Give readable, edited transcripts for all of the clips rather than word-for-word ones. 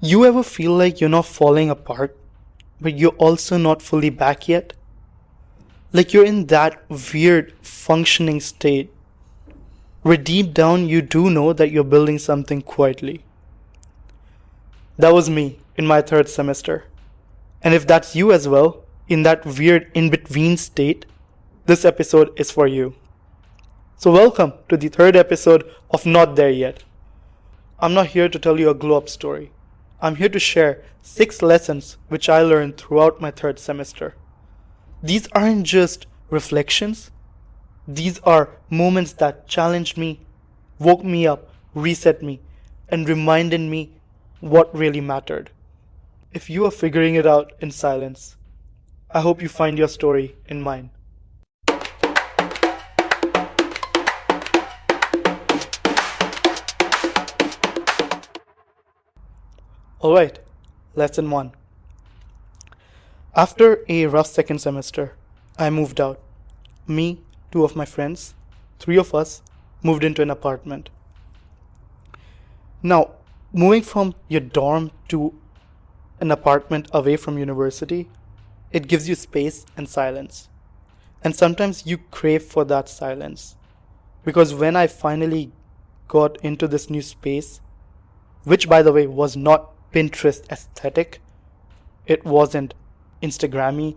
You ever feel like you're not falling apart, but you're also not fully back yet? Like you're in that weird functioning state where deep down you do know that you're building something quietly. That was me in my third semester. And if that's you as well, in that weird in between state, this episode is for you. So, welcome to the third episode of Not There Yet. I'm not here to tell you a glow up story. I'm here to share 6 lessons which I learned throughout my third semester. These aren't just reflections, these are moments that challenged me, woke me up, reset me, and reminded me what really mattered. If you are figuring it out in silence, I hope you find your story in mine. Alright, lesson 1. After a rough second semester, I moved out. Me, 2 of my friends, 3 of us moved into an apartment. Now, moving from your dorm to an apartment away from university, it gives you space and silence. And sometimes you crave for that silence. Because when I finally got into this new space, which by the way was not Pinterest aesthetic, it wasn't Instagrammy,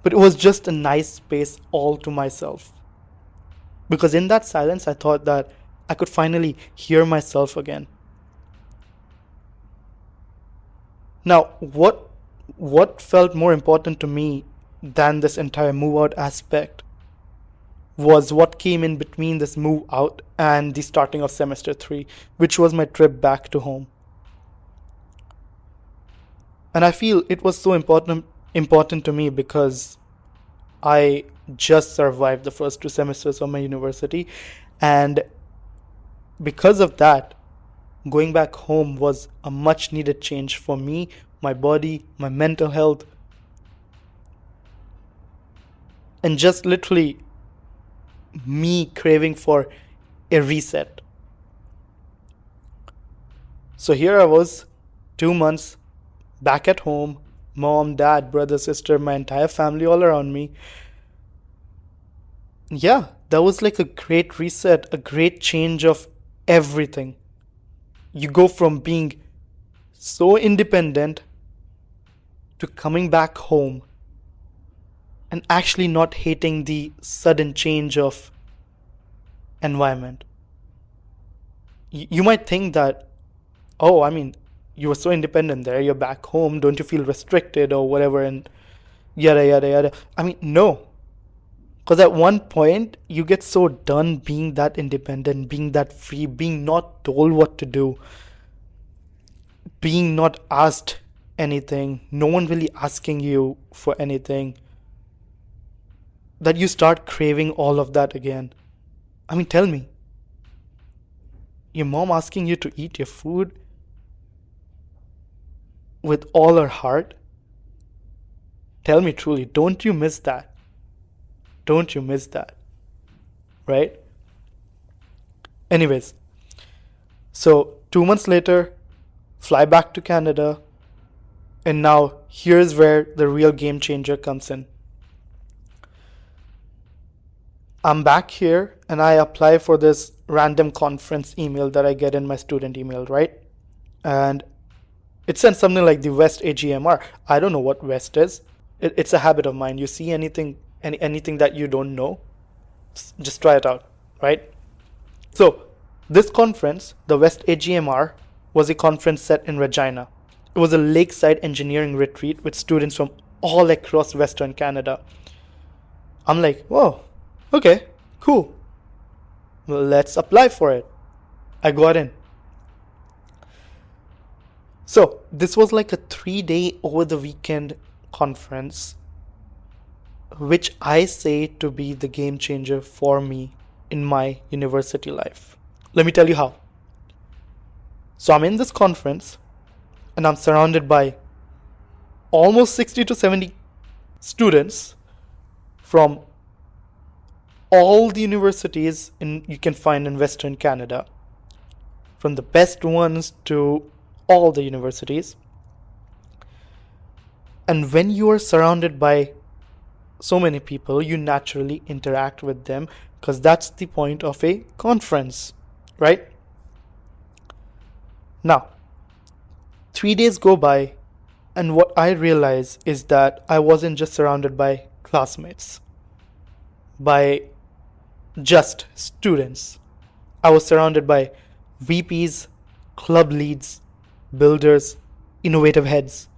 but it was just a nice space all to myself. Because in that silence, I thought that I could finally hear myself again. Now, what felt more important to me than this entire move out aspect was what came in between this move out and the starting of semester 3, which was my trip back to home. And I feel it was so important to me because I just survived the first 2 semesters of my university, and because of that, going back home was a much needed change for me, my body, my mental health, and just literally me craving for a reset. So here I was, 2 months back at home, mom, dad, brother, sister, my entire family all around me. Yeah, that was like a great reset, a great change of everything. You go from being so independent to coming back home and actually not hating the sudden change of environment. You might think that, oh, you were so independent there, you're back home, don't you feel restricted or whatever, and yada yada yada. No. Because at one point, you get so done being that independent, being that free, being not told what to do, being not asked anything, no one really asking you for anything, that you start craving all of that again. Tell me, your mom asking you to eat your food with all her heart? Tell me truly, don't you miss that? Don't you miss that? Right? Anyways, so 2 months later, fly back to Canada, and now here's where the real game changer comes in. I'm back here and I apply for this random conference email that I get in my student email, right? And it says something like the West AGMR. I don't know what West is. It's a habit of mine. You see anything that you don't know, just try it out, right? So this conference, the West AGMR, was a conference set in Regina. It was a lakeside engineering retreat with students from all across Western Canada. I'm like, whoa, okay, cool. Well, let's apply for it. I got in. So this was like a 3-day over the weekend conference, which I say to be the game changer for me in my university life. Let me tell you how. So I'm in this conference and I'm surrounded by almost 60 to 70 students from all the universities you can find in Western Canada, from the best ones to all the universities. And when you are surrounded by so many people, you naturally interact with them because that's the point of a conference, right? Now, 3 days go by, and what I realize is that I wasn't just surrounded by classmates, by just students. I was surrounded by VPs, club leads, builders, innovative heads,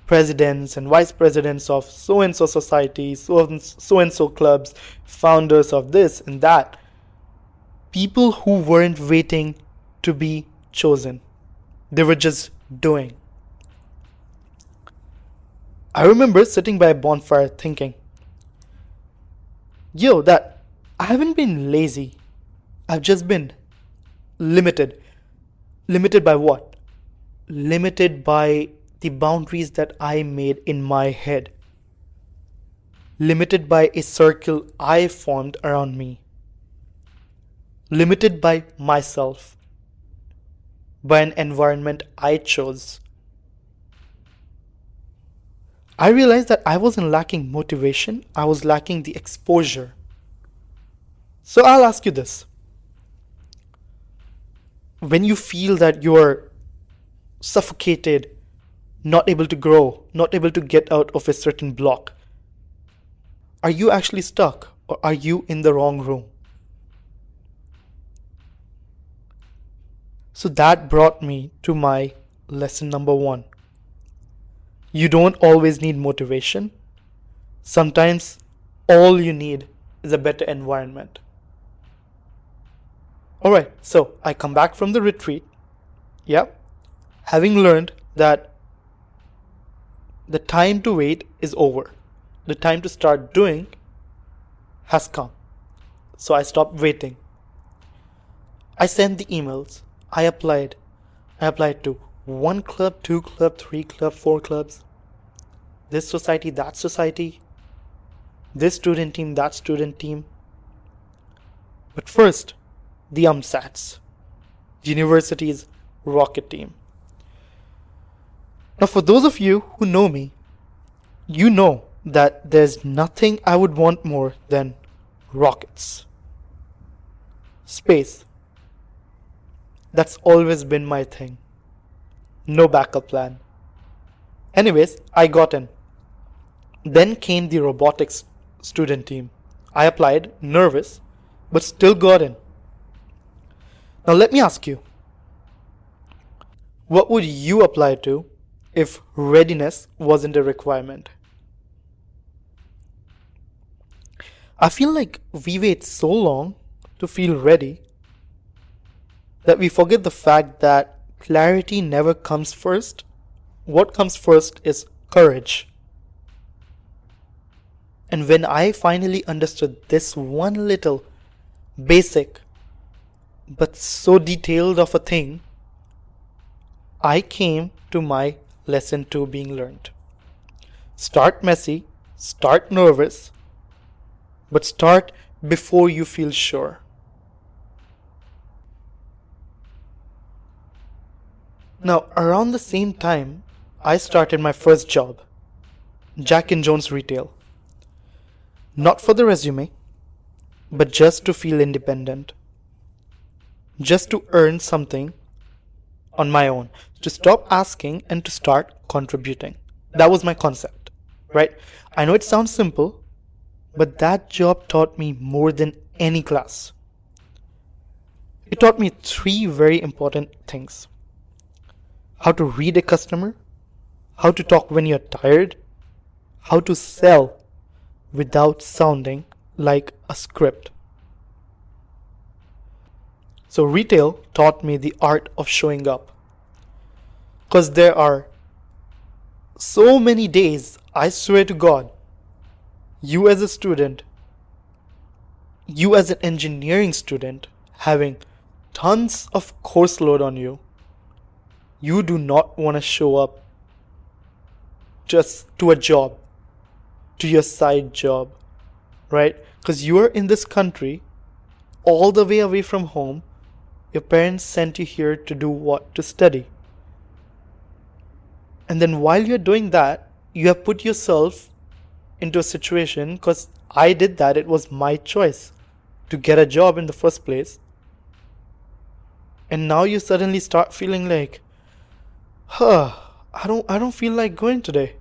presidents and vice presidents of so and so societies, so and so clubs, founders of this and that. People who weren't waiting to be chosen, they were just doing. I remember sitting by a bonfire thinking, that I haven't been lazy. I've just been limited. Limited by what? Limited by the boundaries that I made in my head. Limited by a circle I formed around me. Limited by myself. By an environment I chose. I realized that I wasn't lacking motivation, I was lacking the exposure. So I'll ask you this. When you feel that you're suffocated, not able to grow, not able to get out of a certain block, are you actually stuck or are you in the wrong room? So that brought me to my lesson number 1. You don't always need motivation. Sometimes all you need is a better environment. Alright, so I come back from the retreat. Having learned that the time to wait is over. The time to start doing has come. So I stopped waiting. I sent the emails. I applied to 1 club, 2 club, 3 club, 4 clubs. This society, that society. This student team, that student team. But first, the UMSATs. University's rocket team. Now for those of you who know me, you know that there's nothing I would want more than rockets. Space. That's always been my thing. No backup plan. Anyways, I got in. Then came the robotics student team. I applied, nervous, but still got in. Now let me ask you, what would you apply to if readiness wasn't a requirement? I feel like we wait so long to feel ready that we forget the fact that clarity never comes first. What comes first is courage. And when I finally understood this one little basic but so detailed of a thing, I came to my lesson 2 being learned. Start messy, start nervous, but start before you feel sure. Now, around the same time, I started my first job, Jack and Jones Retail. Not for the resume, but just to feel independent. Just to earn something on my own. To stop asking and to start contributing. That was my concept, right? I know it sounds simple, but that job taught me more than any class. It taught me 3 very important things. How to read a customer, how to talk when you're tired, how to sell without sounding like a script. So retail taught me the art of showing up. Because there are so many days, I swear to God, you as a student, you as an engineering student, having tons of course load on you, you do not want to show up just to a job, to your side job, right? Because you are in this country, all the way away from home. Your parents sent you here to do what? To study. And then while you're doing that, you have put yourself into a situation, because I did that, it was my choice to get a job in the first place. And now you suddenly start feeling like, I don't feel like going today.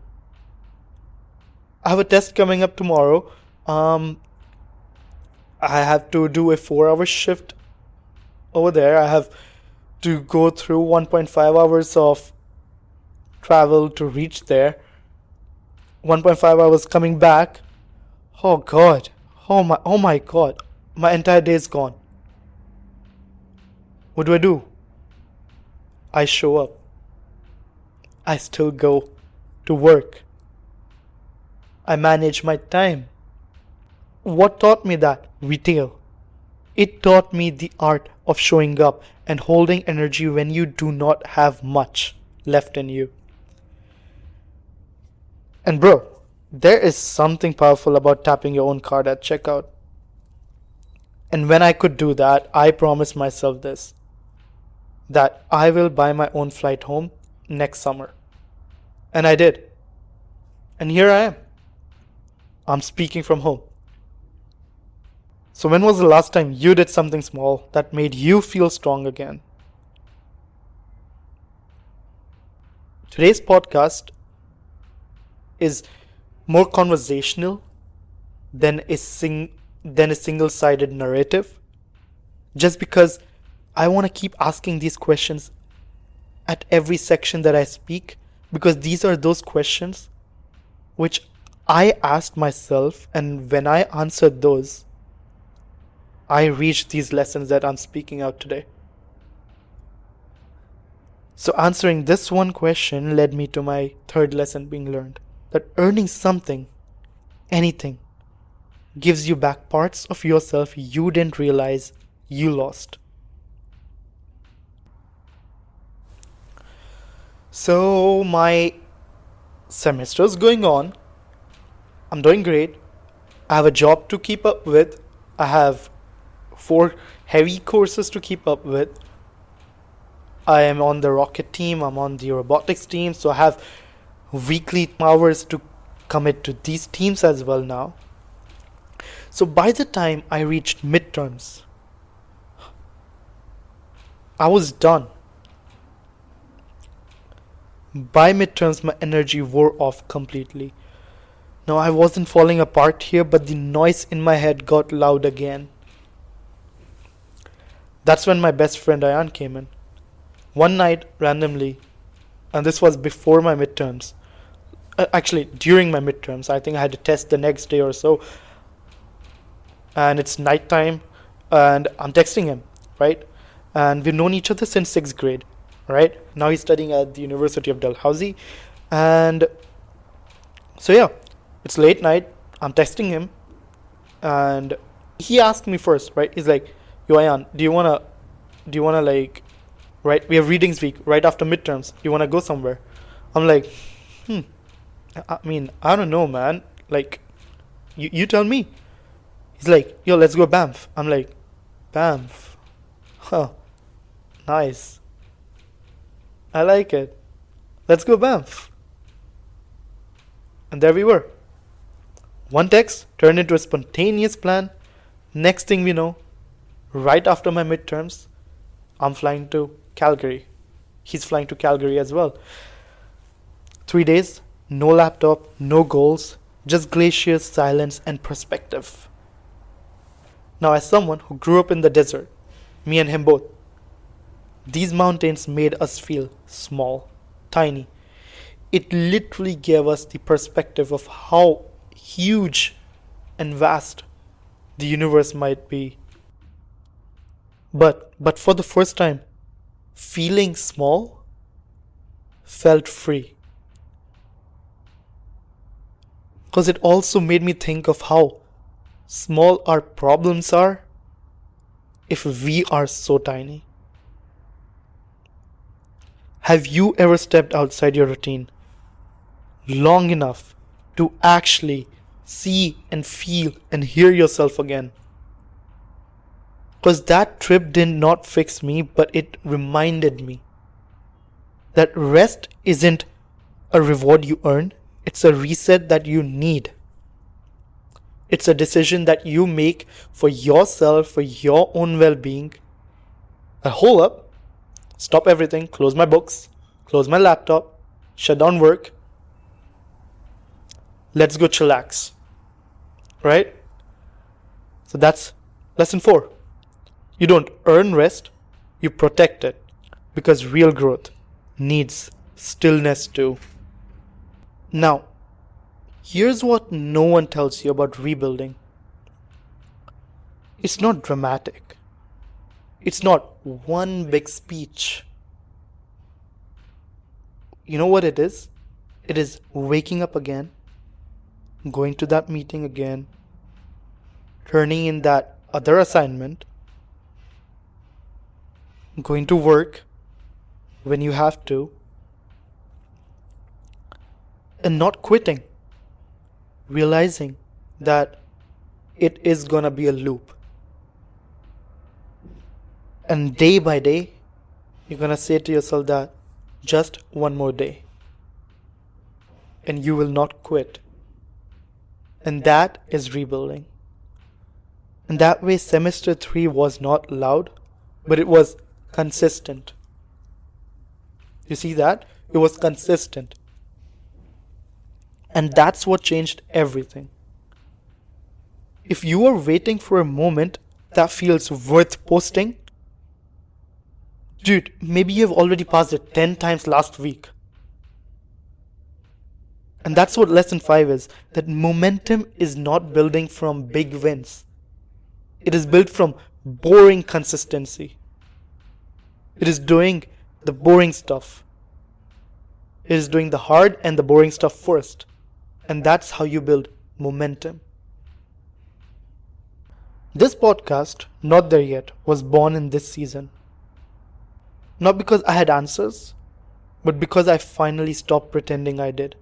I have a test coming up tomorrow. I have to do a 4-hour shift over there. I have to go through 1.5 hours of travel to reach there. 1.5 hours coming back. Oh God. Oh my God. My entire day is gone. What do? I show up. I still go to work. I manage my time. What taught me that? Retail. It taught me the art of showing up and holding energy when you do not have much left in you. And bro, there is something powerful about tapping your own card at checkout. And when I could do that, I promised myself this, that I will buy my own flight home next summer. And I did. And here I am. I'm speaking from home. So when was the last time you did something small that made you feel strong again? Today's podcast is more conversational than a single-sided narrative, just because I want to keep asking these questions at every section that I speak, because these are those questions which I asked myself, and when I answered those, I reached these lessons that I'm speaking out today. So answering this one question led me to my third lesson being learned, that earning something, anything, gives you back parts of yourself you didn't realize you lost. So my semester's going on. I'm doing great. I have a job to keep up with. I have 4 heavy courses to keep up with. I am on the rocket team. I'm on the robotics team. So I have weekly hours to commit to these teams as well now. So by the time I reached midterms, I was done. By midterms, my energy wore off completely. Now, I wasn't falling apart here, but the noise in my head got loud again. That's when my best friend Ayaan came in. One night, randomly, and this was before my midterms. Actually, during my midterms. I think I had a test the next day or so. And it's nighttime, and I'm texting him, right? And we've known each other since 6th grade, right? Now he's studying at the University of Dalhousie. And so yeah, it's late night. I'm texting him, and he asked me first, right? He's like, "Yo, Ayaan, do you wanna like, right? We have readings week right after midterms. You wanna go somewhere?" I'm like, I mean, I don't know, man. Like, you tell me. He's like, "Yo, let's go Banff." I'm like, "Banff? Huh, nice. I like it. Let's go Banff." And there we were. One text turned into a spontaneous plan. Next thing we know, right after my midterms, I'm flying to Calgary. He's flying to Calgary as well. 3 days, no laptop, no goals, just glaciers, silence, and perspective. Now, as someone who grew up in the desert, me and him both, these mountains made us feel small, tiny. It literally gave us the perspective of how huge and vast the universe might be. But for the first time, feeling small felt free. Because it also made me think of how small our problems are if we are so tiny. Have you ever stepped outside your routine long enough to actually see and feel and hear yourself again? Because that trip did not fix me, but it reminded me that rest isn't a reward you earn. It's a reset that you need. It's a decision that you make for yourself, for your own well-being. Hold up, stop everything, close my books, close my laptop, shut down work. Let's go chillax. Right? So that's lesson 4. You don't earn rest, you protect it. Because real growth needs stillness too. Now, here's what no one tells you about rebuilding. It's not dramatic. It's not one big speech. You know what it is? It is waking up again, going to that meeting again, turning in that other assignment, going to work when you have to, and not quitting, realizing that it is gonna be a loop. And day by day, you're gonna say to yourself that just one more day, and you will not quit. And that is rebuilding. And that way, semester 3 was not loud, but it was consistent. You see that? It was consistent. And that's what changed everything. If you are waiting for a moment that feels worth posting, dude, maybe you've already passed it 10 times last week. And that's what lesson 5 is, that momentum is not building from big wins. It is built from boring consistency. It is doing the boring stuff. It is doing the hard and the boring stuff first. And that's how you build momentum. This podcast, Not There Yet, was born in this season. Not because I had answers, but because I finally stopped pretending I did.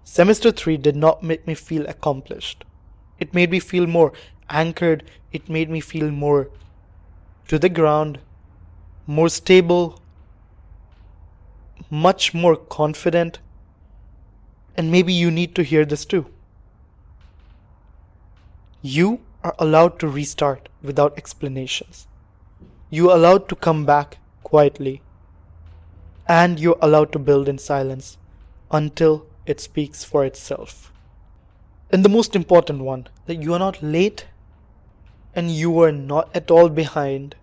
Semester 3 did not make me feel accomplished. It made me feel more anchored. It made me feel more to the ground, more stable, much more confident. And maybe you need to hear this too. You are allowed to restart without explanations. You are allowed to come back quietly. And you're allowed to build in silence until it speaks for itself. And the most important one, that you are not late and you are not at all behind.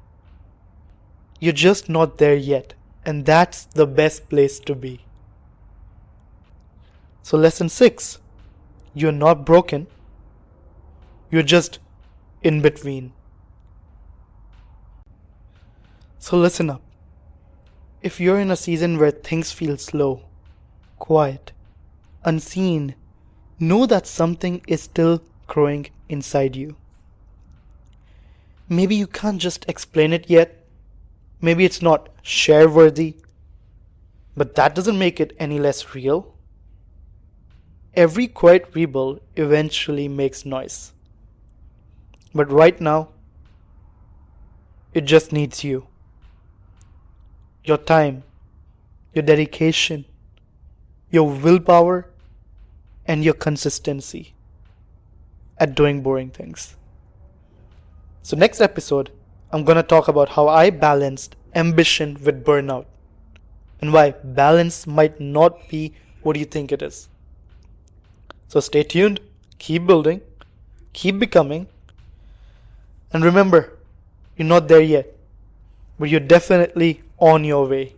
You're just not there yet. And that's the best place to be. So lesson 6, you're not broken. You're just in between. So listen up. If you're in a season where things feel slow, quiet, unseen, know that something is still growing inside you. Maybe you can't just explain it yet. Maybe it's not share worthy. But that doesn't make it any less real. Every quiet rebuild eventually makes noise. But right now, it just needs you. Your time, your dedication, your willpower, and your consistency at doing boring things. So next episode, I'm going to talk about how I balanced ambition with burnout and why balance might not be what you think it is. So stay tuned, keep building, keep becoming, and remember, you're not there yet, but you're definitely on your way.